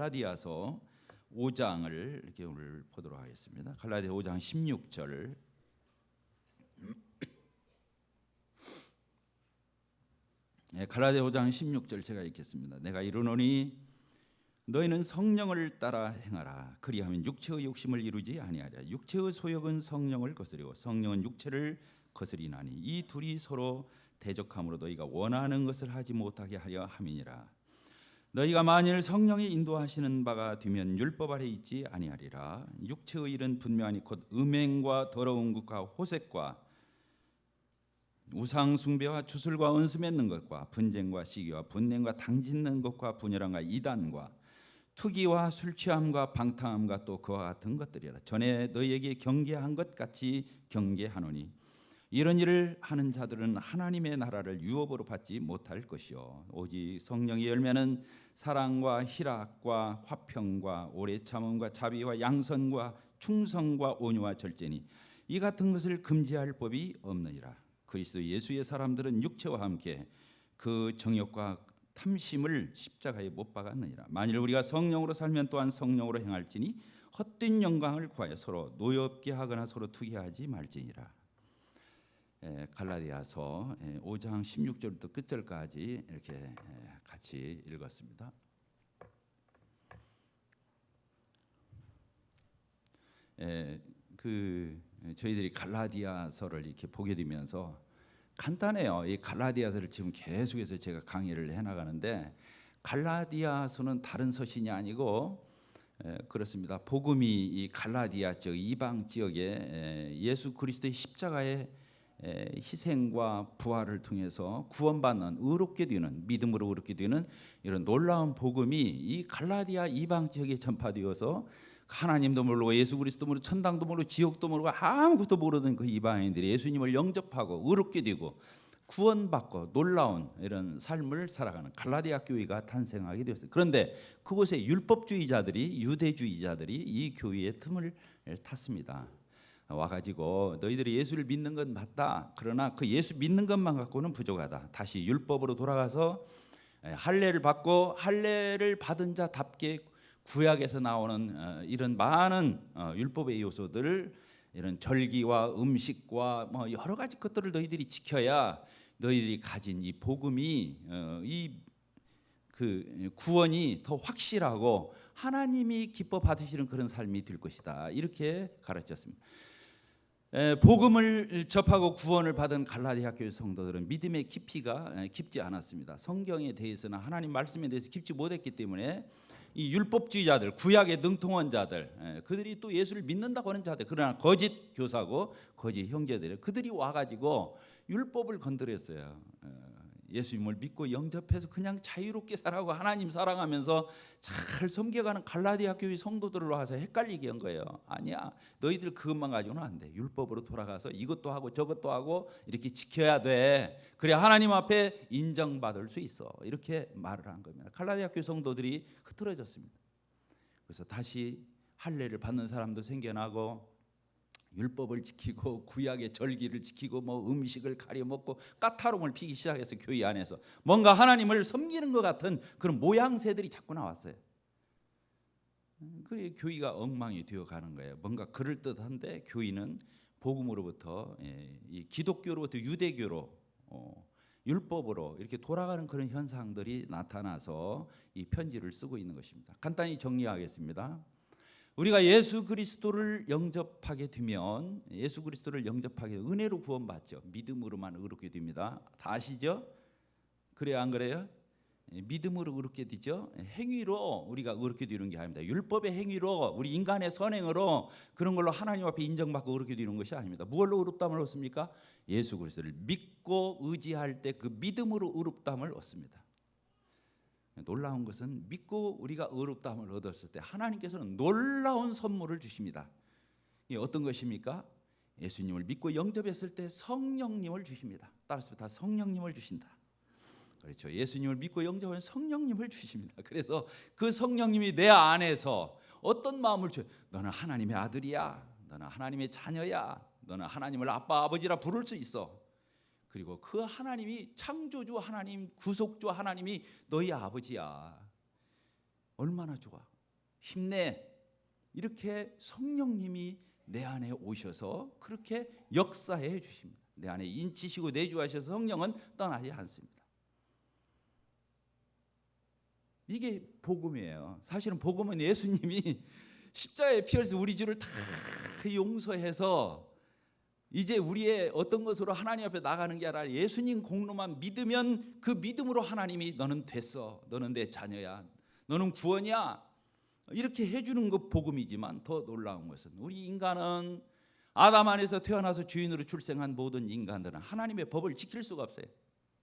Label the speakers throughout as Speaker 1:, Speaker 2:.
Speaker 1: 갈라디아서 5장을 이렇게 오늘 보도록 하겠습니다. 갈라디아 5장 16절. 갈라디아 5장 16절 제가 읽겠습니다. 내가 이르노니 너희는 성령을 따라 행하라. 그리하면 육체의 욕심을 이루지 아니하리라. 육체의 소욕은 성령을 거스리고 성령은 육체를 거스리나니 이 둘이 서로 대적함으로 너희가 원하는 것을 하지 못하게 하려 함이니라. 너희가 만일 성령이 인도하시는 바가 되면 율법 아래 있지 아니하리라. 육체의 일은 분명하니 곧 음행과 더러운 것과 호색과 우상 숭배와 주술과 은수 맺는 것과 분쟁과 시기와 분냄과 당짓는 것과 분열함과 이단과 투기와 술 취함과 방탕함과 또 그와 같은 것들이라. 전에 너희에게 경계한 것 같이 경계하노니 이런 일을 하는 자들은 하나님의 나라를 유업으로 받지 못할 것이요 오직 성령의 열매는 사랑과 희락과 화평과 오래 참음과 자비와 양선과 충성과 온유와 절제니 이 같은 것을 금지할 법이 없느니라. 그리스도 예수의 사람들은 육체와 함께 그 정욕과 탐심을 십자가에 못 박았느니라. 만일 우리가 성령으로 살면 또한 성령으로 행할지니 헛된 영광을 구하여 서로 노엽게 하거나 서로 투기하지 말지니라. 갈라디아서 5장 16절부터 끝절까지 이렇게 같이 읽었습니다. 저희들이 갈라디아서를 이렇게 보게 되면서 간단해요. 이 갈라디아서를 지금 계속해서 제가 강의를 해나가는데 갈라디아서는 다른 서신이 아니고 그렇습니다. 복음이 이 갈라디아 지역 이방 지역에 예수 그리스도의 십자가의 희생과 부활을 통해서 구원받는 의롭게 되는 믿음으로 의롭게 되는 이런 놀라운 복음이 이 갈라디아 이방 지역에 전파되어서 하나님도 모르고 예수 그리스도 모르고 천당도 모르고 지옥도 모르고 아무것도 모르던 그 이방인들이 예수님을 영접하고 의롭게 되고 구원받고 놀라운 이런 삶을 살아가는 갈라디아 교회가 탄생하게 되었어요. 그런데 그곳에 율법주의자들이 유대주의자들이 이 교회의 틈을 탔습니다. 와가지고 너희들이 예수를 믿는 건 맞다. 그러나 그 예수 믿는 것만 갖고는 부족하다. 다시 율법으로 돌아가서 할례를 받고 할례를 받은 자답게 구약에서 나오는 이런 많은 율법의 요소들을 이런 절기와 음식과 뭐 여러 가지 것들을 너희들이 지켜야 너희들이 가진 이 복음이 그 구원이 더 확실하고 하나님이 기뻐 받으시는 그런 삶이 될 것이다. 이렇게 가르쳤습니다. 복음을 접하고 구원을 받은 갈라디아 교회 성도들은 믿음의 깊이가 깊지 않았습니다. 성경에 대해서는 하나님 말씀에 대해서 깊지 못했기 때문에 이 율법주의자들, 구약의 능통한 자들, 그들이 또 예수를 믿는다고 하는 자들, 그러나 거짓 교사고 거짓 형제들, 그들이 와가지고 율법을 건드렸어요. 예수님을 믿고 영접해서 그냥 자유롭게 살아가고 하나님 사랑하면서 잘 섬겨가는 갈라디아 교회 성도들을 와서 헷갈리게 한 거예요. 아니야, 너희들 그것만 가지고는 안 돼. 율법으로 돌아가서 이것도 하고 저것도 하고 이렇게 지켜야 돼. 그래야 하나님 앞에 인정받을 수 있어. 이렇게 말을 한 겁니다. 갈라디아 교회 성도들이 흐트러졌습니다. 그래서 다시 할례를 받는 사람도 생겨나고 율법을 지키고 구약의 절기를 지키고 뭐 음식을 가려 먹고 까탈음을 피기 시작해서 교회 안에서 뭔가 하나님을 섬기는 것 같은 그런 모양새들이 자꾸 나왔어요. 그래 교회가 엉망이 되어가는 거예요. 뭔가 그럴듯한데 교회는 복음으로부터 이 기독교로부터 유대교로 율법으로 이렇게 돌아가는 그런 현상들이 나타나서 이 편지를 쓰고 있는 것입니다. 간단히 정리하겠습니다. 우리가 예수 그리스도를 영접하게 되면 은혜로 구원받죠. 믿음으로만 의롭게 됩니다. 다 아시죠? 그래요, 안 그래요? 믿음으로 의롭게 되죠. 행위로 우리가 의롭게 되는 게 아닙니다. 율법의 행위로 우리 인간의 선행으로 그런 걸로 하나님 앞에 인정받고 의롭게 되는 것이 아닙니다. 무엇로 의롭다함을 얻습니까? 예수 그리스도를 믿고 의지할 때 그 믿음으로 의롭다함을 얻습니다. 놀라운 것은 믿고 우리가 의롭다함을 얻었을 때 하나님께서는 놀라운 선물을 주십니다. 이게 어떤 것입니까? 예수님을 믿고 영접했을 때 성령님을 주십니다. 따라서 다 성령님을 주신다. 그렇죠. 예수님을 믿고 영접하면 성령님을 주십니다. 그래서 그 성령님이 내 안에서 어떤 마음을 줘요? 너는 하나님의 아들이야. 너는 하나님의 자녀야. 너는 하나님을 아빠 아버지라 부를 수 있어. 그리고 그 하나님이 창조주 하나님, 구속주 하나님이 너희 아버지야. 얼마나 좋아. 힘내. 이렇게 성령님이 내 안에 오셔서 그렇게 역사해 주십니다. 내 안에 인치시고 내주하셔서 성령은 떠나지 않습니다. 이게 복음이에요. 사실은 복음은 예수님이 십자가에 피 흘려서 우리 죄를 다 용서해서 이제 우리의 어떤 것으로 하나님 앞에 나가는 게 아니라 예수님 공로만 믿으면 그 믿음으로 하나님이 너는 됐어, 너는 내 자녀야, 너는 구원이야, 이렇게 해주는 것 복음이지만 더 놀라운 것은 우리 인간은 아담 안에서 태어나서 주인으로 출생한 모든 인간들은 하나님의 법을 지킬 수가 없어요.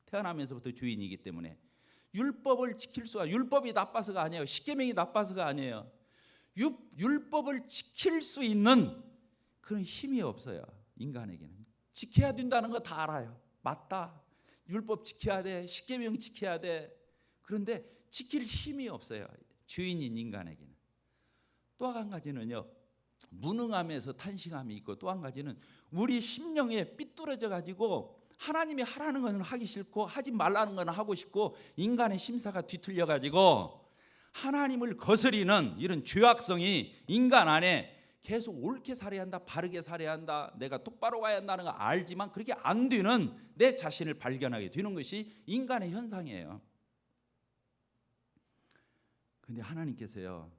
Speaker 1: 태어나면서부터 주인이기 때문에 율법을 지킬 수가, 율법이 나빠서가 아니에요. 십계명이 나빠서가 아니에요. 율법을 지킬 수 있는 그런 힘이 없어요. 인간에게는 지켜야 된다는 거 다 알아요. 맞다. 율법 지켜야 돼. 십계명 지켜야 돼. 그런데 지킬 힘이 없어요. 주인인 인간에게는. 또 한 가지는요, 무능함에서 탄식함이 있고, 또 한 가지는 우리 심령에 삐뚤어져 가지고 하나님이 하라는 건 하기 싫고 하지 말라는 건 하고 싶고 인간의 심사가 뒤틀려 가지고 하나님을 거스리는 이런 죄악성이 인간 안에 계속 옳게 살아야 한다, 바르게 살아야 한다, 내가 똑바로 가야 한다는 거 알지만 그렇게 안 되는 내 자신을 발견하게 되는 것이 인간의 현상이에요. 근데 하나님께서요,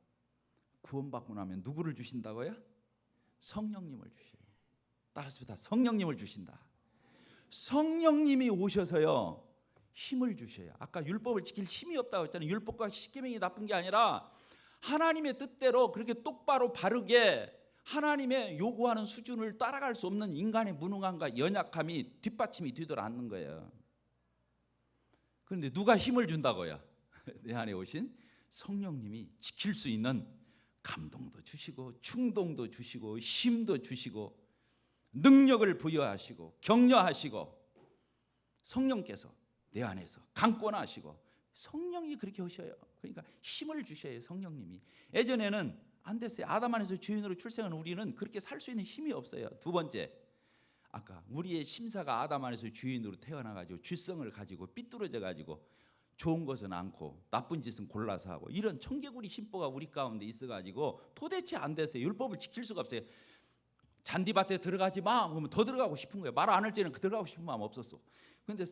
Speaker 1: 구원받고 나면 누구를 주신다고요? 성령님을 주셔요. 따라서 성령님을 주신다. 성령님이 오셔서요 힘을 주셔요. 아까 율법을 지킬 힘이 없다고 했잖아요. 율법과 십계명이 나쁜 게 아니라 하나님의 뜻대로 그렇게 똑바로 바르게 하나님의 요구하는 수준을 따라갈 수 없는 인간의 무능함과 연약함이 뒷받침이 되도록 않는 거예요. 그런데 누가 힘을 준다고요? 내 안에 오신 성령님이 지킬 수 있는 감동도 주시고 충동도 주시고 힘도 주시고 능력을 부여하시고 격려하시고 성령께서 내 안에서 강권하시고 성령이 그렇게 하셔요. 그러니까 힘을 주셔요. 성령님이. 예전에는 안 됐어요. 아담 안에서 주인으로 출생한 우리는 그렇게 살 수 있는 힘이 없어요. 두 번째, 아까 우리의 심사가 아담 안에서 주인으로 태어나가지고 쥐성을 가지고 삐뚤어져 가지고 좋은 것은 않고 나쁜 짓은 골라서 하고 이런 청개구리 심보가 우리 가운데 있어가지고 도대체 안 됐어요. 율법을 지킬 수가 없어요. 잔디밭에 들어가지 마 그러면 더 들어가고 싶은 거예요. 말 안 할 때는 들어가고 싶은 마음 없었어. 그런데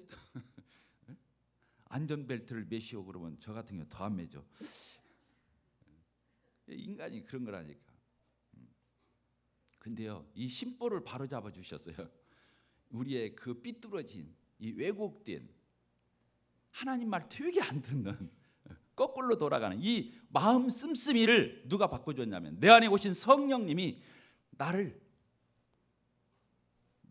Speaker 1: 안전벨트를 매시오 그러면 저 같은 경우 더 안 매죠. 인간이 그런 거라니까. 근데요, 이 심보를 바로잡아 주셨어요. 우리의 그 삐뚤어진 이 왜곡된 하나님 말 되게 안 듣는 거꾸로 돌아가는 이 마음 씀씀이를 누가 바꿔줬냐면 내 안에 오신 성령님이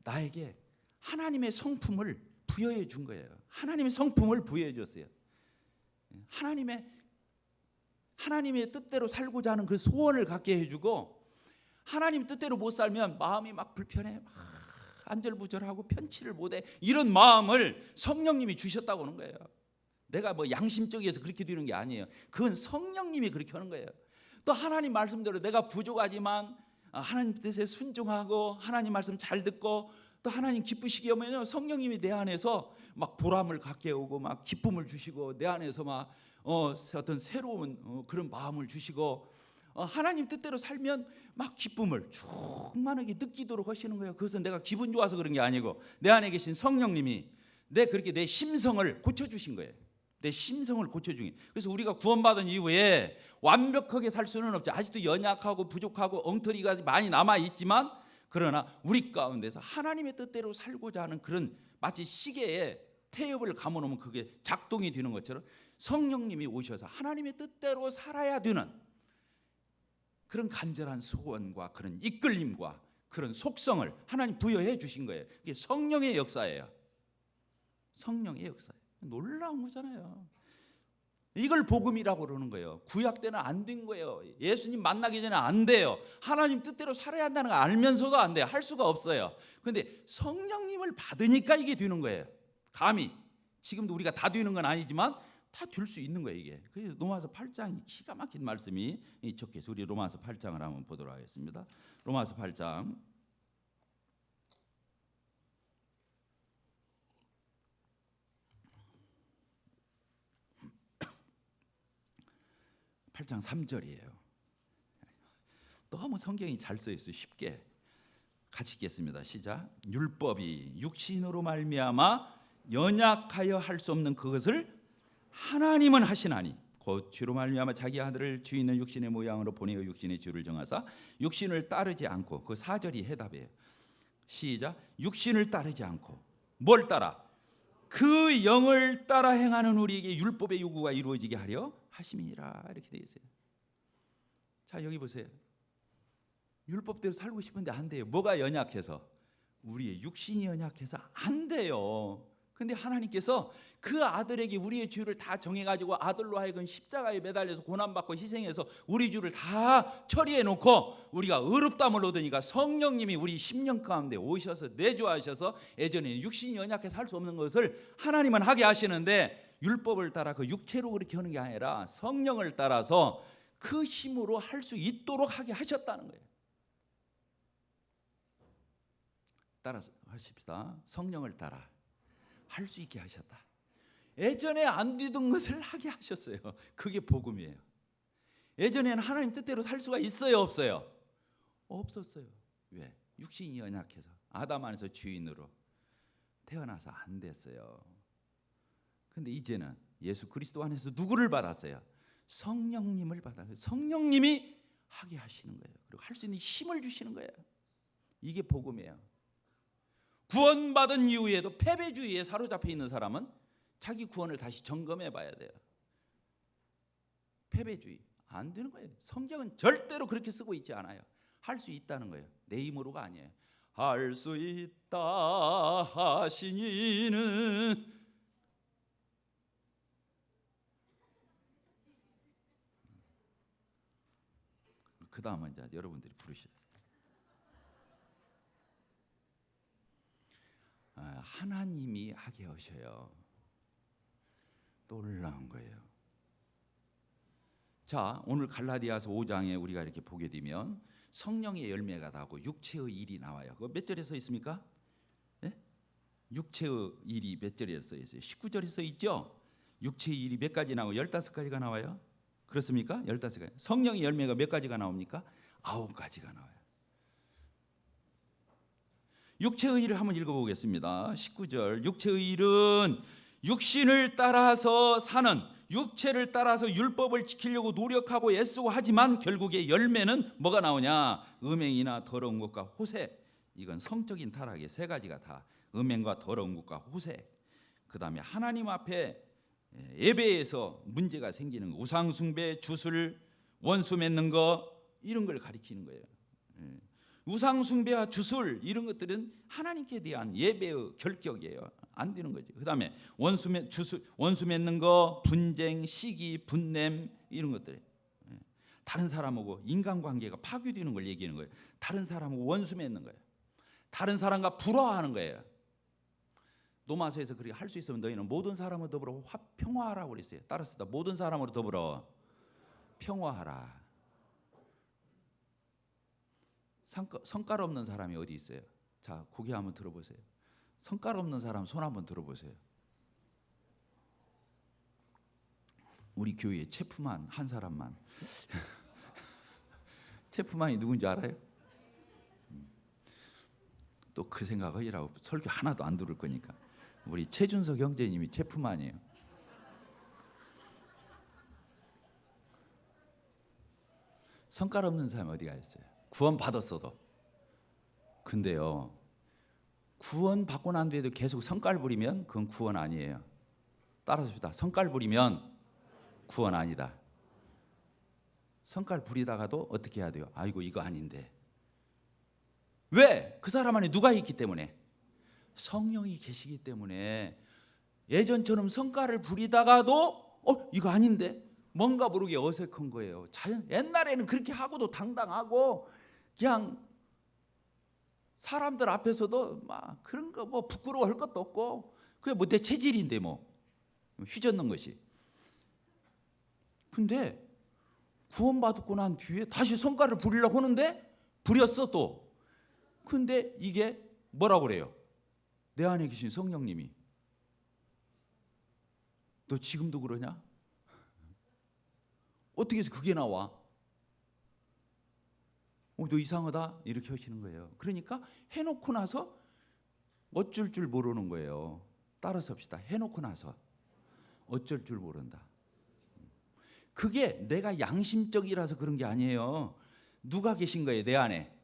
Speaker 1: 나에게 하나님의 성품을 부여해 준 거예요. 하나님의 성품을 부여해 줬어요. 하나님의 뜻대로 살고자 하는 그 소원을 갖게 해주고 하나님 뜻대로 못 살면 마음이 막 불편해, 막 안절부절하고 편치를 못해, 이런 마음을 성령님이 주셨다고 하는 거예요. 내가 뭐 양심적이어서 그렇게 되는 게 아니에요. 그건 성령님이 그렇게 하는 거예요. 또 하나님 말씀대로 내가 부족하지만 하나님 뜻에 순종하고 하나님 말씀 잘 듣고 또 하나님 기쁘시게 하면요, 성령님이 내 안에서 막 보람을 갖게 오고 막 기쁨을 주시고 내 안에서 막 어떤 새로운 그런 마음을 주시고 하나님 뜻대로 살면 막 기쁨을 충만하게 느끼도록 하시는 거예요. 그것은 내가 기분 좋아서 그런 게 아니고 내 안에 계신 성령님이 그렇게 내 심성을 고쳐주신 거예요. 내 심성을 고쳐주기. 그래서 우리가 구원받은 이후에 완벽하게 살 수는 없죠. 아직도 연약하고 부족하고 엉터리가 많이 남아있지만 그러나 우리 가운데서 하나님의 뜻대로 살고자 하는 그런 마치 시계에 태엽을 감아놓으면 그게 작동이 되는 것처럼 성령님이 오셔서 하나님의 뜻대로 살아야 되는 그런 간절한 소원과 그런 이끌림과 그런 속성을 하나님 부여해 주신 거예요. 이게 성령의 역사예요. 성령의 역사예요. 놀라운 거잖아요. 이걸 복음이라고 그러는 거예요. 구약 때는 안 된 거예요. 예수님 만나기 전에 안 돼요. 하나님 뜻대로 살아야 한다는 거 알면서도 안 돼요. 할 수가 없어요. 그런데 성령님을 받으니까 이게 되는 거예요. 감히. 지금도 우리가 다 되는 건 아니지만 다 될 수 있는 거예요, 이게. 그래서 로마서 8장이 기가 막힌 말씀이 적혀 있어요. 우리 로마서 8장을 한번 보도록 하겠습니다. 로마서 8장 8장 3절이에요. 너무 성경이 잘 써 있어요. 쉽게 같이 읽겠습니다. 시작. 율법이 육신으로 말미암아 연약하여 할 수 없는 그것을 하나님은 하시나니 곧 주로 말미암아 자기 아들을 주 있는 육신의 모양으로 보내어 육신의 주를 정하사 육신을 따르지 않고, 그 4절이 해답이에요. 시작. 육신을 따르지 않고 뭘 따라? 그 영을 따라 행하는 우리에게 율법의 요구가 이루어지게 하려 하심이니라. 이렇게 되어 있어요. 자, 여기 보세요. 율법대로 살고 싶은데 안 돼요. 뭐가 연약해서? 우리의 육신이 연약해서 안 돼요. 근데 하나님께서 그 아들에게 우리의 죄를 다 정해가지고 아들로 하여금 십자가에 매달려서 고난받고 희생해서 우리 죄를 다 처리해놓고 우리가 의롭다함을 얻으니까 성령님이 우리 심령 가운데 오셔서 내주하셔서 예전에 육신이 연약해서 할 수 없는 것을 하나님은 하게 하시는데, 율법을 따라 그 육체로 그렇게 하는 게 아니라 성령을 따라서 그 힘으로 할 수 있도록 하게 하셨다는 거예요. 따라서 하십시다. 성령을 따라 할 수 있게 하셨다. 예전에 안 되던 것을 하게 하셨어요. 그게 복음이에요. 예전에는 하나님 뜻대로 살 수가 있어요, 없어요? 없었어요. 왜? 육신이 연약해서 아담 안에서 주인으로 태어나서 안 됐어요. 근데 이제는 예수 그리스도 안에서 누구를 받았어요? 성령님을 받았어요. 성령님이 하게 하시는 거예요. 그리고 할 수 있는 힘을 주시는 거예요. 이게 복음이에요. 구원받은 이후에도 패배주의에 사로잡혀 있는 사람은 자기 구원을 다시 점검해 봐야 돼요. 패배주의 안 되는 거예요. 성경은 절대로 그렇게 쓰고 있지 않아요. 할 수 있다는 거예요. 내 힘으로가 아니에요. 할 수 있다 하시니는 그 다음은 이제 여러분들이 부르시죠. 하나님이 하게 하셔요. 놀라운 거예요. 자, 오늘 갈라디아서 5장에 우리가 이렇게 보게 되면 성령의 열매가 나고 육체의 일이 나와요. 그거 몇 절에 써 있습니까? 네? 육체의 일이 몇 절에 써 있어요? 19절에 써 있죠? 육체의 일이 몇 가지 나오고 15가지가 나와요. 그렇습니까? 15가지. 성령의 열매가 몇 가지가 나옵니까? 9가지가 나와요. 육체의 일을 한번 읽어보겠습니다. 19절. 육체의 일은 육신을 따라서 사는, 육체를 따라서 율법을 지키려고 노력하고 애쓰고 하지만 결국에 열매는 뭐가 나오냐? 음행이나 더러운 것과 호색. 이건 성적인 타락의 3가지가 다 음행과 더러운 것과 호색. 그 다음에 하나님 앞에 예배에서 문제가 생기는 거, 우상 숭배, 주술, 원수 맺는 거, 이런 걸 가리키는 거예요. 우상 숭배와 주술 이런 것들은 하나님께 대한 예배의 결격이에요. 안 되는 거죠. 그다음에 원수 맺는 거, 분쟁, 시기, 분냄 이런 것들. 다른 사람하고 인간관계가 파괴되는 걸 얘기하는 거예요. 다른 사람하고 원수 맺는 거예요. 다른 사람과 불화하는 거예요. 로마서에서 그렇게 할 수 있으면 너희는 모든 사람으로 더불어 평화하라고 그랬어요. 따라서 모든 사람으로 더불어 평화하라. 성깔 없는 사람이 어디 있어요? 자, 고개 한번 들어보세요. 성깔 없는 사람 손 한번 들어보세요. 우리 교회에 체프만 한 사람만. 체프만이 누군지 알아요? 또 그 생각하시라고 설교 하나도 안 들을 거니까. 우리 최준석 형제님이 체프만이에요. 성깔 없는 사람이 어디가 있어요? 구원 받았어도. 근데요, 구원 받고 난 뒤에도 계속 성깔 부리면 그건 구원 아니에요. 따라서 성깔 부리면 구원 아니다. 성깔 부리다가도 어떻게 해야 돼요? 아이고 이거 아닌데. 왜? 그 사람 안에 누가 있기 때문에? 성령이 계시기 때문에. 예전처럼 성깔을 부리다가도 이거 아닌데? 뭔가 모르게 어색한 거예요. 옛날에는 그렇게 하고도 당당하고 그냥 사람들 앞에서도 막 그런 거 뭐 부끄러워할 것도 없고 그게 뭐 내 체질인데 뭐 휘젓는 것이. 근데 구원받고 난 뒤에 다시 성깔을 부리려고 하는데 부렸어 또. 근데 이게 뭐라고 그래요? 내 안에 계신 성령님이 너 지금도 그러냐? 어떻게 해서 그게 나와? 너 이상하다 이렇게 하시는 거예요. 그러니까 해놓고 나서 어쩔 줄 모르는 거예요. 따라서 합시다. 해놓고 나서 어쩔 줄 모른다. 그게 내가 양심적이라서 그런 게 아니에요. 누가 계신 거예요? 내 안에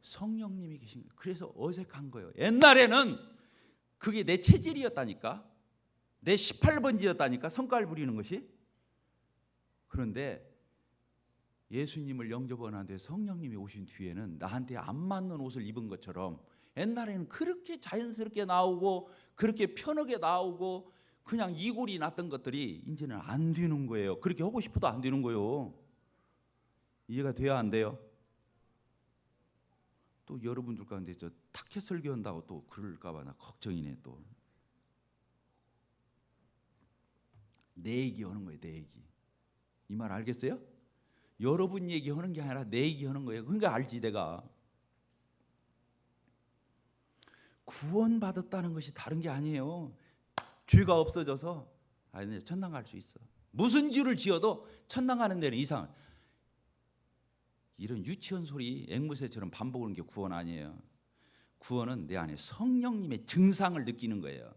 Speaker 1: 성령님이 계신 거예요. 그래서 어색한 거예요. 옛날에는 그게 내 체질이었다니까, 내 18번지였다니까, 성깔 부리는 것이. 그런데 예수님을 영접하는데 성령님이 오신 뒤에는 나한테 안 맞는 옷을 입은 것처럼, 옛날에는 그렇게 자연스럽게 나오고 그렇게 편하게 나오고 그냥 이골이 났던 것들이 이제는 안 되는 거예요. 그렇게 하고 싶어도 안 되는 거예요. 이해가 돼야 안 돼요? 또 여러분들 가운데 저 타켓 설교한다고 또 그럴까 봐 나 걱정이네. 또 내 얘기하는 거예요. 내 얘기. 이 말 알겠어요? 여러분 얘기하는 게 아니라 내 얘기하는 거예요. 그러니까 알지 내가. 구원받았다는 것이 다른 게 아니에요. 죄가 없어져서 천당 갈 수 있어. 무슨 죄를 지어도 천당 가는 데는 이상. 이런 유치원 소리 앵무새처럼 반복하는 게 구원 아니에요. 구원은 내 안에 성령님의 증상을 느끼는 거예요.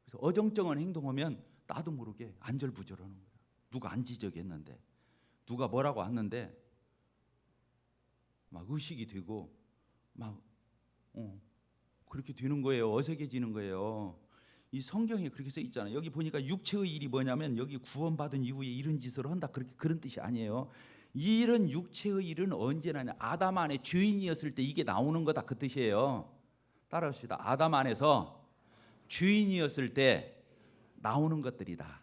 Speaker 1: 그래서 어정쩡한 행동하면 나도 모르게 안절부절하는 거예요. 누가 안 지적했는데, 누가 뭐라고 했는데 막 의식이 되고 막 그렇게 되는 거예요. 어색해지는 거예요. 이 성경에 그렇게 써 있잖아요. 여기 보니까 육체의 일이 뭐냐면 여기 구원받은 이후에 이런 짓을 한다, 그렇게 그런 뜻이 아니에요. 이런 육체의 일은 언제나 아담 안에 죄인이었을 때 이게 나오는 거다, 그 뜻이에요. 따라합시다. 아담 안에서 죄인이었을 때 나오는 것들이다.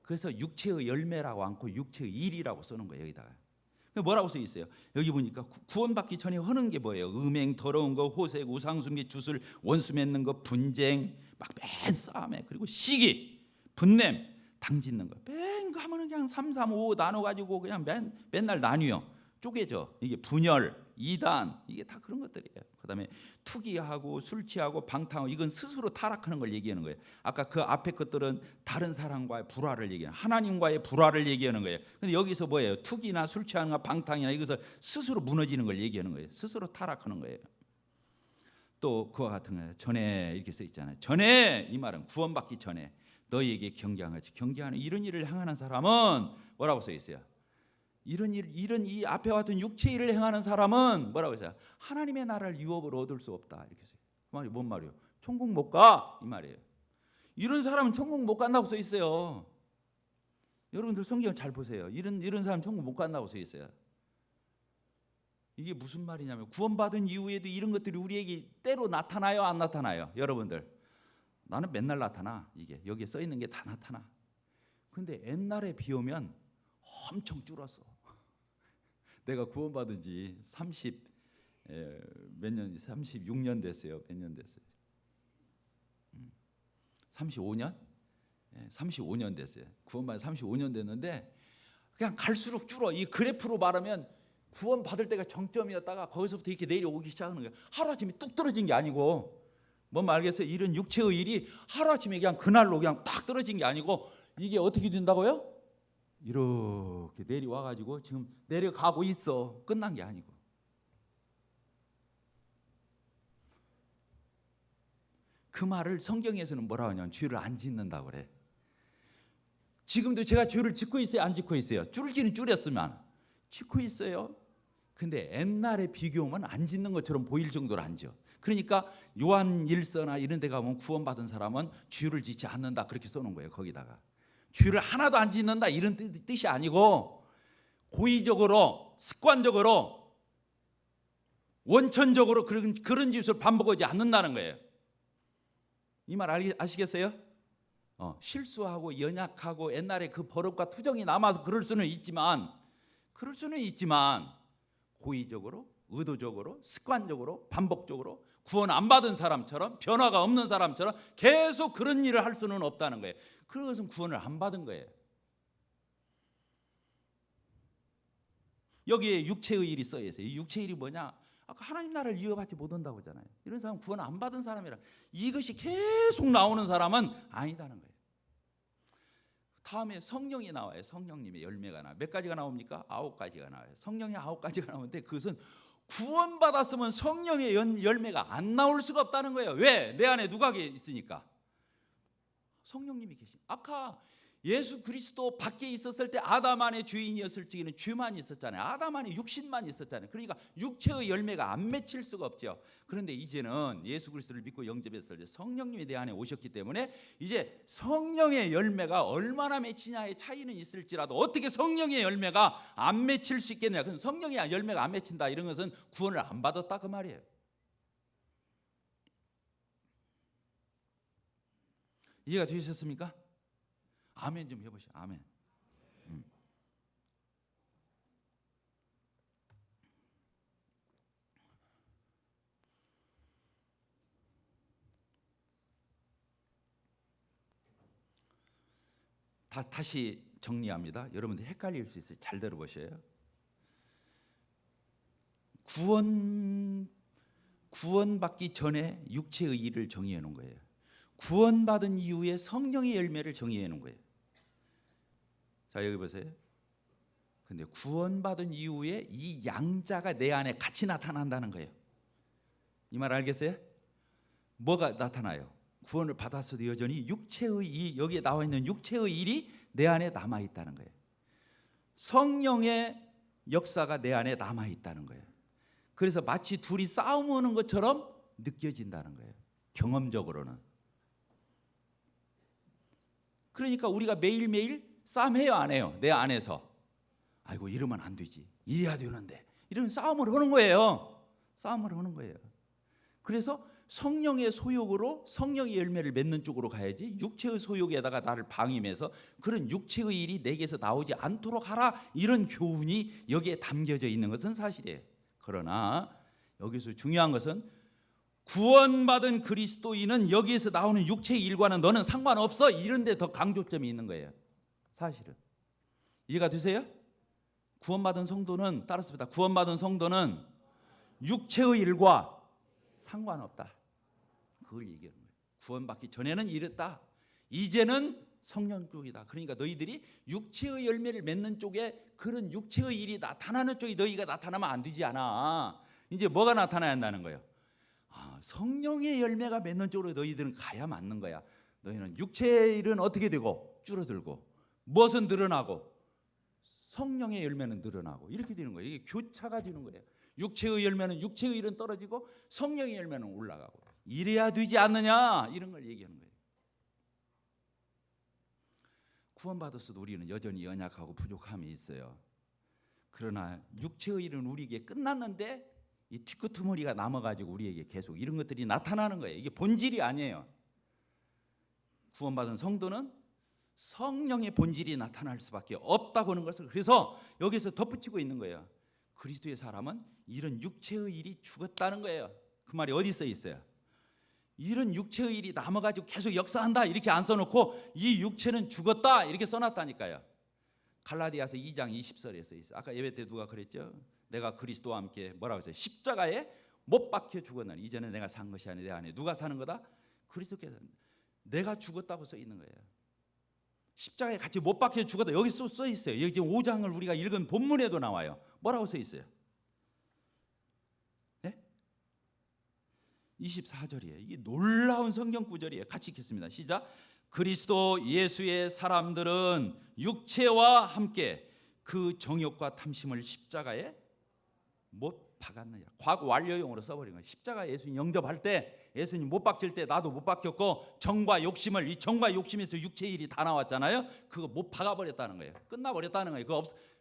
Speaker 1: 그래서 육체의 열매라고 않고 육체의 일이라고 쓰는 거예요. 여기다가 뭐라고 써 있어요? 여기 보니까 구원받기 전에 하는 게 뭐예요? 음행, 더러운 거, 호색, 우상숭배, 주술, 원수 맺는 거, 분쟁, 막 맨 싸움에, 그리고 시기, 분냄, 당짓는 거. 맨 하면은 그냥 3, 3, 5 나눠가지고 그냥 맨날 나뉘어 쪼개져. 이게 분열, 이단, 이게 다 그런 것들이에요. 그다음에 투기하고 술 취하고 방탕하고, 이건 스스로 타락하는 걸 얘기하는 거예요. 아까 그 앞에 것들은 다른 사람과의 불화를 얘기하는, 하나님과의 불화를 얘기하는 거예요. 근데 여기서 뭐예요? 투기나 술 취하는 거, 방탕이나 이것을 스스로 무너지는 걸 얘기하는 거예요. 스스로 타락하는 거예요. 또 그와 같은 거예요. 전에 이렇게 써 있잖아요. 전에, 이 말은 구원받기 전에 너희에게 경계하지. 경계하는 이런 일을 행하는 사람은 뭐라고 써 있어요? 이런 이 앞에 같은 육체 일을 행하는 사람은 뭐라고 했어요? 하나님의 나라를 유업으로 얻을 수 없다, 이렇게 써요. 그 말이 뭔 말이에요? 천국 못 가, 이 말이에요. 이런 사람은 천국 못 간다고 써 있어요. 여러분들 성경을 잘 보세요. 이런 사람 천국 못 간다고 써 있어요. 이게 무슨 말이냐면, 구원받은 이후에도 이런 것들이 우리에게 때로 나타나요, 안 나타나요? 여러분들, 나는 맨날 나타나. 이게 여기에 써 있는 게 다 나타나. 근데 옛날에 비오면 엄청 줄었어. 내가 구원받은 지 36년 됐어요. 몇 년 됐어요? 35년? 35년 됐어요. 구원받은 35년 됐는데 그냥 갈수록 줄어. 이 그래프로 말하면 구원받을 때가 정점이었다가 거기서부터 이렇게 내려오기 시작하는 거예요. 하루아침에 뚝 떨어진 게 아니고, 뭔 말 알겠어요? 이런 육체의 일이 하루아침에 그냥 그날로 그냥 딱 떨어진 게 아니고, 이게 어떻게 된다고요? 이렇게 내려와가지고 지금 내려가고 있어. 끝난 게 아니고. 그 말을 성경에서는 뭐라고 하냐면 죄를 안 짓는다고 그래. 지금도 제가 죄를 짓고 있어요, 안 짓고 있어요? 줄기는 줄였으면 짓고 있어요. 근데 옛날에 비교하면 안 짓는 것처럼 보일 정도로 안 지어. 그러니까 요한 1서나 이런 데 가면 구원받은 사람은 죄를 짓지 않는다, 그렇게 써놓은 거예요. 거기다가 죄를 하나도 안 짓는다, 이런 뜻이 아니고, 고의적으로 습관적으로 원천적으로 그런 짓을 반복하지 않는다는 거예요. 이 말 아시겠어요? 실수하고 연약하고 옛날에 그 버릇과 투정이 남아서 그럴 수는 있지만 고의적으로, 의도적으로, 습관적으로, 반복적으로 구원 안 받은 사람처럼, 변화가 없는 사람처럼 계속 그런 일을 할 수는 없다는 거예요. 그것은 구원을 안 받은 거예요. 여기에 육체의 일이 써 있어요. 이 육체의 일이 뭐냐? 아까 하나님 나라를 이어받지 못한다고 하잖아요. 이런 사람은 구원 안 받은 사람이라. 이것이 계속 나오는 사람은 아니다는 거예요. 다음에 성령이 나와요. 성령님의 열매가 나와요. 몇 가지가 나옵니까? 9가지가 나와요. 성령의 9가지가 나오는데 그것은 구원받았으면 성령의 열매가 안 나올 수가 없다는 거예요. 왜? 내 안에 누가 있으니까? 성령님이 계신. 아까 예수 그리스도 밖에 있었을 때 아담 안에 죄인이었을 적에는 죄만 있었잖아요. 아담 안에 육신만 있었잖아요. 그러니까 육체의 열매가 안 맺힐 수가 없죠. 그런데 이제는 예수 그리스도를 믿고 영접했을 때 성령님이 내 안에 오셨기 때문에 이제 성령의 열매가 얼마나 맺히냐의 차이는 있을지라도 어떻게 성령의 열매가 안 맺힐 수 있겠냐. 그건 성령의 열매가 안 맺힌다 이런 것은 구원을 안 받았다 그 말이에요. 이해가 되셨습니까? 아멘 좀 해보시죠. 아멘. 다시 정리합니다. 여러분들 헷갈릴 수 있어요. 잘 들어보셔요. 구원받기 전에 육체의 일을 정의해 놓은 거예요. 구원받은 이후에 성령의 열매를 정의해 놓은 거예요. 자 여기 보세요. 근데 구원받은 이후에 이 양자가 내 안에 같이 나타난다는 거예요. 이 말 알겠어요? 뭐가 나타나요? 구원을 받았어도 여전히 육체의 여기에 나와 있는 육체의 일이 내 안에 남아 있다는 거예요. 성령의 역사가 내 안에 남아 있다는 거예요. 그래서 마치 둘이 싸움하는 것처럼 느껴진다는 거예요. 경험적으로는. 그러니까 우리가 매일매일 싸움해요 안 해요? 내 안에서. 아이고 이러면 안 되지. 이래야 되는데. 이런 싸움을 하는 거예요. 싸움을 하는 거예요. 그래서 성령의 소욕으로 성령의 열매를 맺는 쪽으로 가야지 육체의 소욕에다가 나를 방임해서 그런 육체의 일이 내게서 나오지 않도록 하라 이런 교훈이 여기에 담겨져 있는 것은 사실이에요. 그러나 여기서 중요한 것은 구원받은 그리스도인은 여기에서 나오는 육체의 일과는 너는 상관없어 이런 데 더 강조점이 있는 거예요. 사실은. 이해가 되세요? 구원받은 성도는 따랐습니다. 구원받은 성도는 육체의 일과 상관없다. 그걸 얘기하는 거예요. 구원받기 전에는 이랬다. 이제는 성령 쪽이다. 그러니까 너희들이 육체의 열매를 맺는 쪽에 그런 육체의 일이 나타나는 쪽에 너희가 나타나면 안 되지 않아. 이제 뭐가 나타나야 한다는 거예요? 성령의 열매가 맺는 쪽으로 너희들은 가야 맞는 거야. 너희는 육체의 일은 어떻게 되고 줄어들고 무엇은 늘어나고 성령의 열매는 늘어나고 이렇게 되는 거예요. 이게 교차가 되는 거예요. 육체의 열매는 육체의 일은 떨어지고 성령의 열매는 올라가고 이래야 되지 않느냐 이런 걸 얘기하는 거예요. 구원받았어도 우리는 여전히 연약하고 부족함이 있어요. 그러나 육체의 일은 우리에게 끝났는데 이 뒤끝머리가 남아가지고 우리에게 계속 이런 것들이 나타나는 거예요. 이게 본질이 아니에요. 구원받은 성도는 성령의 본질이 나타날 수밖에 없다고 하는 것을 그래서 여기서 덧붙이고 있는 거예요. 그리스도의 사람은 이런 육체의 일이 죽었다는 거예요. 그 말이 어디 써 있어요? 이런 육체의 일이 남아가지고 계속 역사한다 이렇게 안 써놓고 이 육체는 죽었다 이렇게 써놨다니까요. 갈라디아서 2장 20절에 써 있어요. 아까 예배 때 누가 그랬죠? 내가 그리스도와 함께 뭐라고 했어요? 십자가에 못 박혀 죽었나니 이제는 내가 산 것이 아니라 내 안에 누가 사는 거다? 그리스도께서. 내가 죽었다고 써 있는 거예요. 십자가에 같이 못 박혀 죽었다 여기 써 있어요. 여기 지금 5장을 우리가 읽은 본문에도 나와요. 뭐라고 써 있어요? 네? 24절이에요. 이게 놀라운 성경 구절이에요. 같이 읽겠습니다. 시작. 그리스도 예수의 사람들은 육체와 함께 그 정욕과 탐심을 십자가에 못 박았느냐. 과거 완료용으로 써버린 거예요. 십자가 예수님 영접할 때 예수님 못 박힐 때 나도 못 박혔고 정과 욕심을 이 정과 욕심에서 육체의 일이 다 나왔잖아요. 그거 못 박아버렸다는 거예요. 끝나버렸다는 거예요.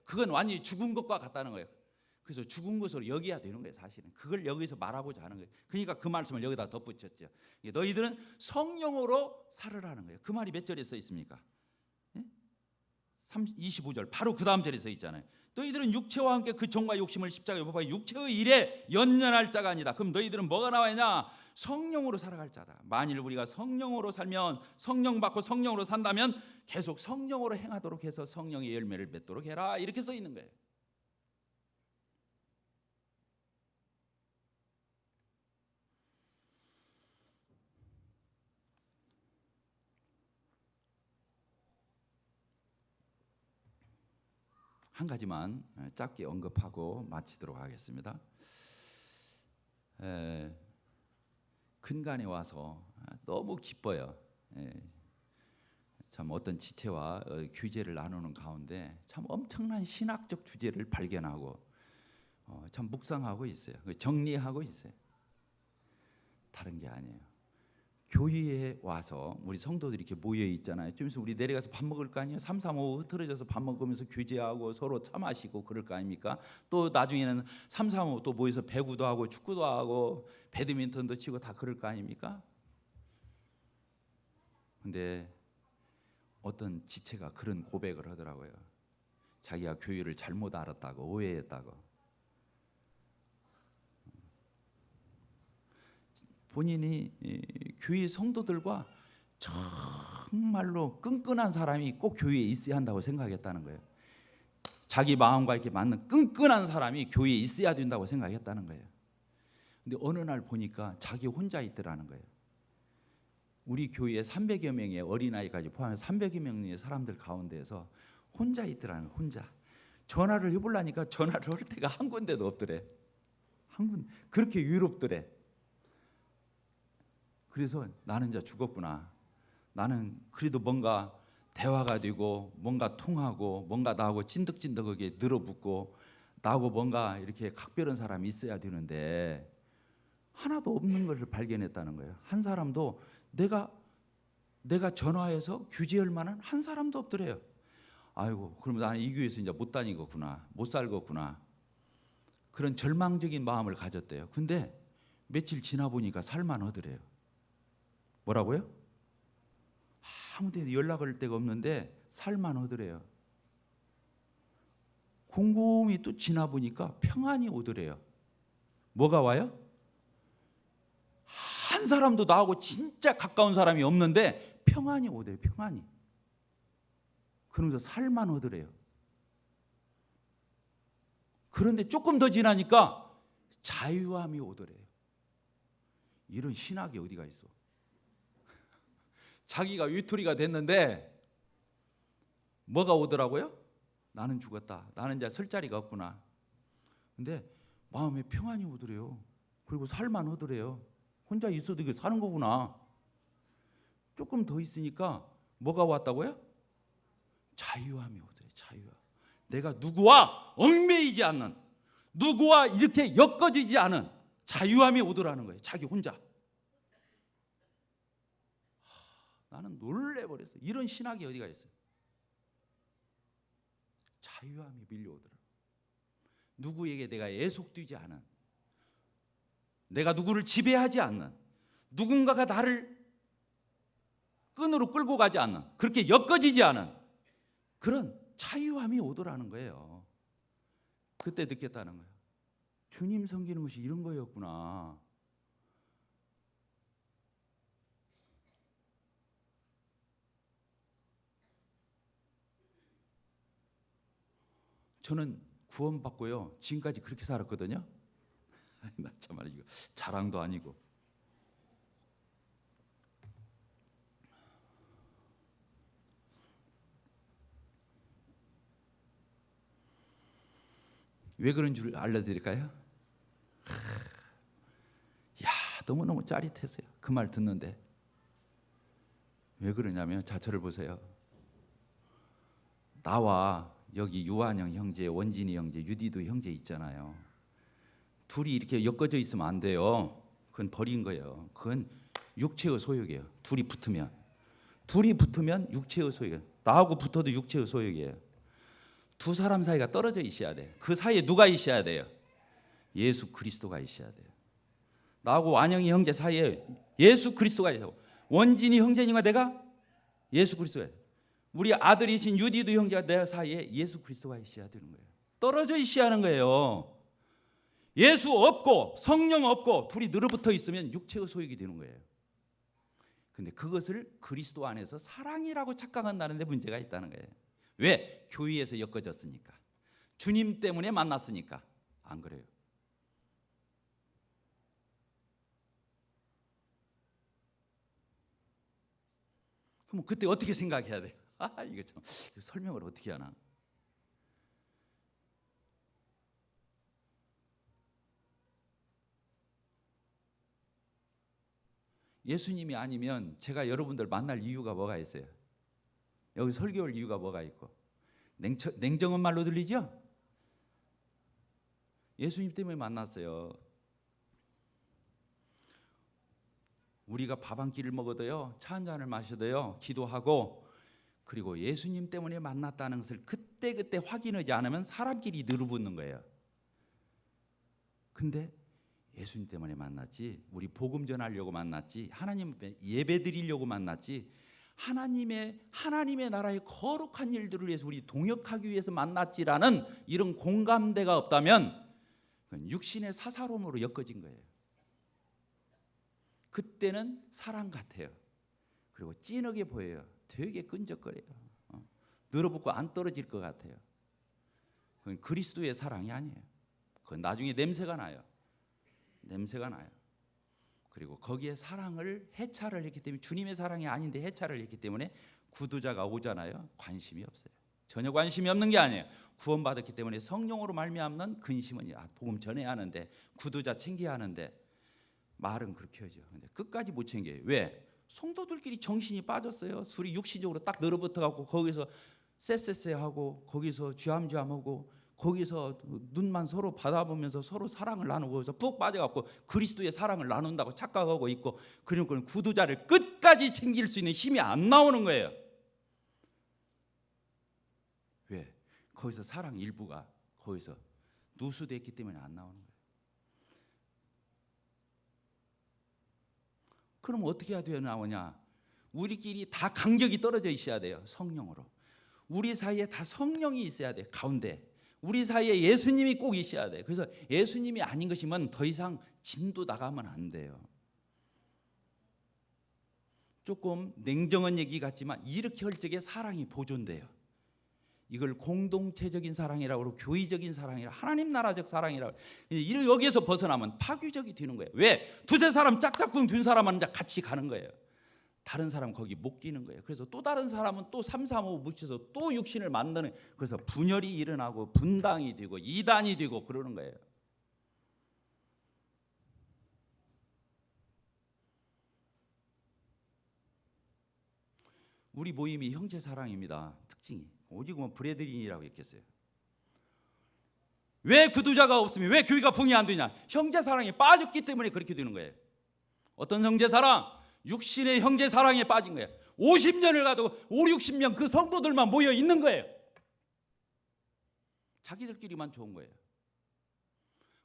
Speaker 1: 그건 완전히 죽은 것과 같다는 거예요. 그래서 죽은 것으로 여겨야 되는 거예요. 사실은 그걸 여기서 말하고자 하는 거예요. 그러니까 그 말씀을 여기다 덧붙였죠. 너희들은 성령으로 살으라는 거예요. 그 말이 몇 절에 써 있습니까? 25절 바로 그 다음 절에 써 있잖아요. 너희들은 육체와 함께 그 정과 욕심을 십자가에 못 박아 육체의 일에 연연할 자가 아니다. 그럼 너희들은 뭐가 나와 있냐? 성령으로 살아갈 자다. 만일 우리가 성령으로 살면 성령 받고 성령으로 산다면 계속 성령으로 행하도록 해서 성령의 열매를 맺도록 해라 이렇게 써 있는 거예요. 한 가지만 짧게 언급하고 마치도록 하겠습니다. 근간에 와서 너무 기뻐요. 참 어떤 지체와 교제를 나누는 가운데 참 엄청난 신학적 주제를 발견하고 참 묵상하고 있어요. 정리하고 있어요. 다른 게 아니에요. 교회에 와서 우리 성도들이 이렇게 모여 있잖아요. 좀 있으면 우리 내려가서 밥 먹을 거 아니에요. 3, 4, 5 흐트러져서 밥 먹으면서 교제하고 서로 차 마시고 그럴 거 아닙니까? 또 나중에는 3, 4, 5 또 모여서 배구도 하고 축구도 하고 배드민턴도 치고 다 그럴 거 아닙니까? 근데 어떤 지체가 그런 고백을 하더라고요. 자기가 교회를 잘못 알았다고, 오해했다고. 본인이 교회 성도들과 정말로 끈끈한 사람이 꼭 교회에 있어야 한다고 생각했다는 거예요. 자기 마음과 이렇게 맞는 끈끈한 사람이 교회에 있어야 된다고 생각했다는 거예요. 근데 어느 날 보니까 자기 혼자 있더라는 거예요. 우리 교회에 300여 명의 어린아이까지 포함해서 300여 명의 사람들 가운데에서 혼자 있더라는 거예요. 혼자. 전화를 해보려니까 전화를 할 데가 한 군데도 없더래. 한 군데. 그렇게 유롭더래. 그래서 나는 이제 죽었구나. 나는 그래도 뭔가 대화가 되고 뭔가 통하고 뭔가 나하고 찐득찐득하게 늘어붙고 나하고 뭔가 이렇게 각별한 사람이 있어야 되는데 하나도 없는 것을 발견했다는 거예요. 한 사람도 내가 전화해서 교제할 만한 한 사람도 없더래요. 아이고, 그러면 나는 이 교회에서 이제 못 다니겠구나, 못 살겠구나. 그런 절망적인 마음을 가졌대요. 근데 며칠 지나 보니까 살만하더래요. 뭐라고요? 아무데도 연락할 데가 없는데 살만하더래요. 곰곰이 또 지나 보니까 평안이 오더래요. 뭐가 와요? 한 사람도 나하고 진짜 가까운 사람이 없는데 평안이 오더래요. 평안이. 그러면서 살만하더래요. 그런데 조금 더 지나니까 자유함이 오더래요. 이런 신학이 어디가 있어? 자기가 위토리가 됐는데 뭐가 오더라고요? 나는 죽었다. 나는 이제 설 자리가 없구나. 근데 마음에 평안이 오더래요. 그리고 살만하더래요. 혼자 있어도 이게 사는 거구나. 조금 더 있으니까 뭐가 왔다고요? 자유함이 오더래요. 자유함. 내가 누구와 얽매이지 않는, 누구와 이렇게 엮어지지 않은 자유함이 오더라는 거예요. 자기 혼자. 나는 놀래버렸어요. 이런 신학이 어디가 있어요? 자유함이 밀려오더라. 누구에게 내가 애속되지 않은, 내가 누구를 지배하지 않는, 누군가가 나를 끈으로 끌고 가지 않는, 그렇게 엮어지지 않은 그런 자유함이 오더라는 거예요. 그때 느꼈다는 거예요. 주님 섬기는 것이 이런 거였구나. 저는 구원받고요, 지금까지 그렇게 살았거든요. 나 참말로 이거 자랑도 아니고. 왜 그런 줄 알려드릴까요? 야, 너무너무 짜릿했어요. 그 말 듣는데. 왜 그러냐면, 자, 저를 보세요. 나와 여기 유한영 형제, 원진이 형제, 유디도 형제 있잖아요. 둘이 이렇게 엮어져 있으면 안 돼요. 그건 버린 거예요. 그건 육체의 소욕이에요. 둘이 붙으면 육체의 소욕이에요. 나하고 붙어도 육체의 소욕이에요. 두 사람 사이가 떨어져 있어야 돼요. 그 사이에 누가 있어야 돼요? 예수 그리스도가 있어야 돼요. 나하고 완영이 형제 사이에 예수 그리스도가 있어요. 원진이 형제님과 내가 예수 그리스도예요. 우리 아들이신 유디도 형제가 내 사이에 예수 그리스도가 있어야 되는 거예요. 떨어져 있어야 하는 거예요. 예수 없고 성령 없고 둘이 늘어붙어 있으면 육체의 소욕이 되는 거예요. 근데 그것을 그리스도 안에서 사랑이라고 착각한다는 데 문제가 있다는 거예요. 왜? 교회에서 엮어졌으니까. 주님 때문에 만났으니까. 안 그래요? 그럼 그때 어떻게 생각해야 돼요? 이거 참 설명을 어떻게 하나? 예수님이 아니면 제가 여러분들 만날 이유가 뭐가 있어요? 여기 설교할 이유가 뭐가 있고? 냉정한 말로 들리죠? 예수님 때문에 만났어요. 우리가 밥 한 끼를 먹어도요, 차 한 잔을 마셔도요, 기도하고, 그리고 예수님 때문에 만났다는 것을 그때그때 확인하지 않으면 사람끼리 늘어붙는 거예요. 근데 예수님 때문에 만났지, 우리 복음 전하려고 만났지, 하나님 예배 드리려고 만났지, 하나님의 나라의 거룩한 일들을 위해서 우리 동역하기 위해서 만났지라는 이런 공감대가 없다면 그건 육신의 사사로움으로 엮어진 거예요. 그때는 사랑 같아요. 그리고 진하게 보여요. 되게 끈적거려요. 늘어붙고 안 떨어질 것 같아요. 그건 그리스도의 사랑이 아니에요. 그건 나중에 냄새가 나요. 냄새가 나요. 그리고 거기에 사랑을 해차를 했기 때문에, 주님의 사랑이 아닌데 해차를 했기 때문에 구두자가 오잖아요. 관심이 없어요. 전혀 관심이 없는 게 아니에요. 구원받았기 때문에 성령으로 말미암는 근심은 복음 전해야 하는데, 구두자 챙겨야 하는데, 말은 그렇게 하죠. 근데 끝까지 못 챙겨요. 왜? 성도들끼리 정신이 빠졌어요. 술이 육신적으로 딱 늘어붙어 갖고 거기서 쎄쎄쎄하고, 거기서 쥐암쥐암하고, 거기서 눈만 서로 받아보면서 서로 사랑을 나누고, 그래서 푹 빠져갖고 그리스도의 사랑을 나눈다고 착각하고 있고, 그러니까 구두자를 끝까지 챙길 수 있는 힘이 안 나오는 거예요. 왜? 거기서 사랑 일부가 거기서 누수됐기 때문에 안 나오는 거예요. 그럼 어떻게 해야 나오냐? 우리끼리 다 간격이 떨어져 있어야 돼요. 성령으로. 우리 사이에 다 성령이 있어야 돼. 가운데. 우리 사이에 예수님이 꼭 있어야 돼. 그래서 예수님이 아닌 것이면 더 이상 진도 나가면 안 돼요. 조금 냉정한 얘기 같지만 이렇게 할 적에 사랑이 보존돼요. 이걸 공동체적인 사랑이라고 그러고, 교회적인 사랑이라고, 하나님 나라적 사랑이라고. 여기에서 벗어나면 파괴적이 되는 거예요. 왜? 두세 사람 짝짝꿍 둔 사람은 이제 같이 가는 거예요. 다른 사람 거기 못 끼는 거예요. 그래서 또 다른 사람은 또 3, 4, 5 묻혀서 또 육신을 만드는, 그래서 분열이 일어나고 분당이 되고 이단이 되고 그러는 거예요. 우리 모임이 형제 사랑입니다. 특징이 오직 브레드린이라고 했겠어요. 왜 구두자가 없으면 왜 교회가 붕이 안 되냐? 형제 사랑에 빠졌기 때문에 그렇게 되는 거예요. 어떤 형제 사랑? 육신의 형제 사랑에 빠진 거예요. 50년을 가도 5, 60년 그 성도들만 모여 있는 거예요. 자기들끼리만 좋은 거예요.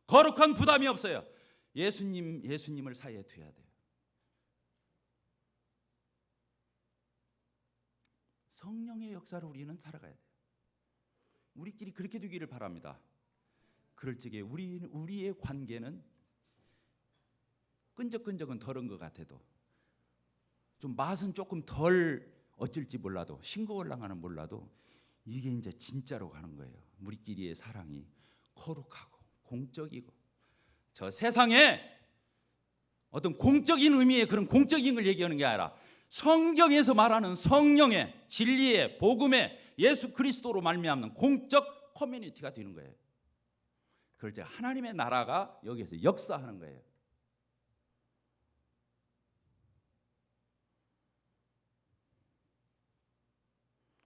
Speaker 1: 거룩한 부담이 없어요. 예수님을 사이에 둬야 돼요. 성령의 역사를 우리는 살아가야 돼요. 우리끼리 그렇게 되기를 바랍니다. 그럴 적에 우리의 관계는 끈적끈적은 덜한 것 같아도, 좀 맛은 조금 덜 어쩔지 몰라도, 싱거울랑하는 몰라도, 이게 이제 진짜로 가는 거예요. 우리끼리의 사랑이 거룩하고 공적이고, 저 세상에 어떤 공적인 의미의 그런 공적인 걸 얘기하는 게 아니라 성경에서 말하는 성령의 진리의 복음의 예수 그리스도로 말미암는 공적 커뮤니티가 되는 거예요. 그럴 때 하나님의 나라가 여기에서 역사하는 거예요.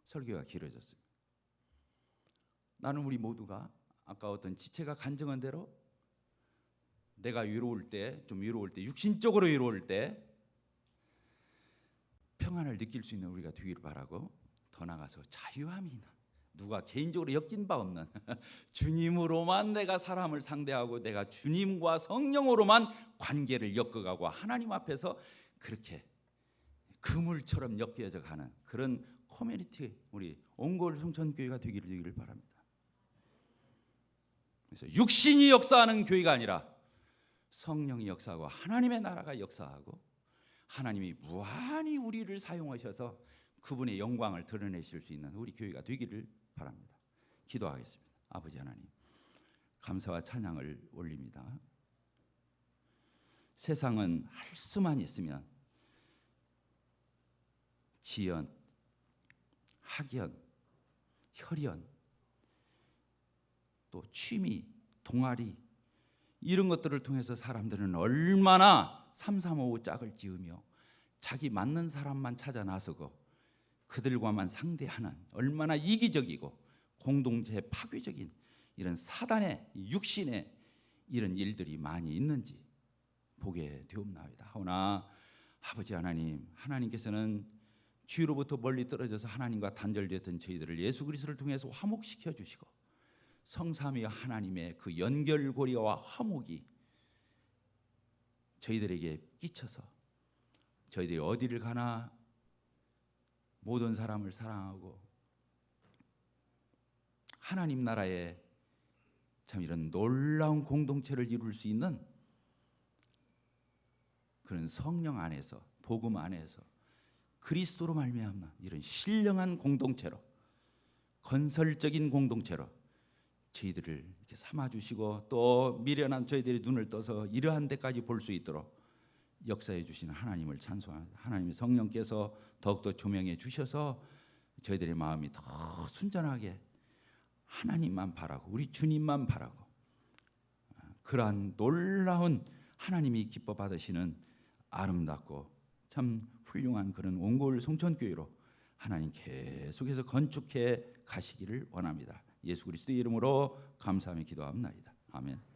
Speaker 1: 설교가 길어졌어요. 나는 우리 모두가 아까 어떤 지체가 간증한 대로 내가 외로울 때, 좀 외로울 때, 육신적으로 외로울 때 평안을 느낄 수 있는 우리가 되기를 바라고, 더 나아가서 자유함이 누가 개인적으로 엮인 바 없는 주님으로만 내가 사람을 상대하고, 내가 주님과 성령으로만 관계를 엮어가고 하나님 앞에서 그렇게 그물처럼 엮여져 가는 그런 커뮤니티, 우리 옹골 성천교회가 되기를 바랍니다. 그래서 육신이 역사하는 교회가 아니라 성령이 역사하고 하나님의 나라가 역사하고, 하나님이 무한히 우리를 사용하셔서 그분의 영광을 드러내실 수 있는 우리 교회가 되기를 바랍니다. 기도하겠습니다. 아버지 하나님, 감사와 찬양을 올립니다. 세상은 할 수만 있으면 지연, 학연, 혈연, 또 취미, 동아리, 이런 것들을 통해서 사람들은 얼마나 삼삼오오 짝을 지으며 자기 맞는 사람만 찾아 나서고 그들과만 상대하는 얼마나 이기적이고 공동체 파괴적인 이런 사단의 육신의 이런 일들이 많이 있는지 보게 되옵나이다. 하오나 아버지 하나님, 하나님께서는 주로부터 멀리 떨어져서 하나님과 단절되었던 저희들을 예수 그리스도를 통해서 화목시켜 주시고 성삼위 하나님의 그 연결고리와 화목이 저희들에게 끼쳐서 저희들이 어디를 가나 모든 사람을 사랑하고 하나님 나라에 참 이런 놀라운 공동체를 이룰 수 있는 그런 성령 안에서, 복음 안에서 그리스도로 말미암아 이런 신령한 공동체로, 건설적인 공동체로 저희들을 이렇게 삼아주시고 또 미련한 저희들의 눈을 떠서 이러한 데까지 볼 수 있도록 역사해 주시는 하나님을 찬송합니다. 하나님의 성령께서 더욱더 조명해 주셔서 저희들의 마음이 더 순전하게 하나님만 바라고 우리 주님만 바라고 그러한 놀라운 하나님이 기뻐 받으시는 아름답고 참 훌륭한 그런 옹골 송천교회로 하나님 계속해서 건축해 가시기를 원합니다. 예수 그리스도의 이름으로 감사하며 기도합니다. 아멘.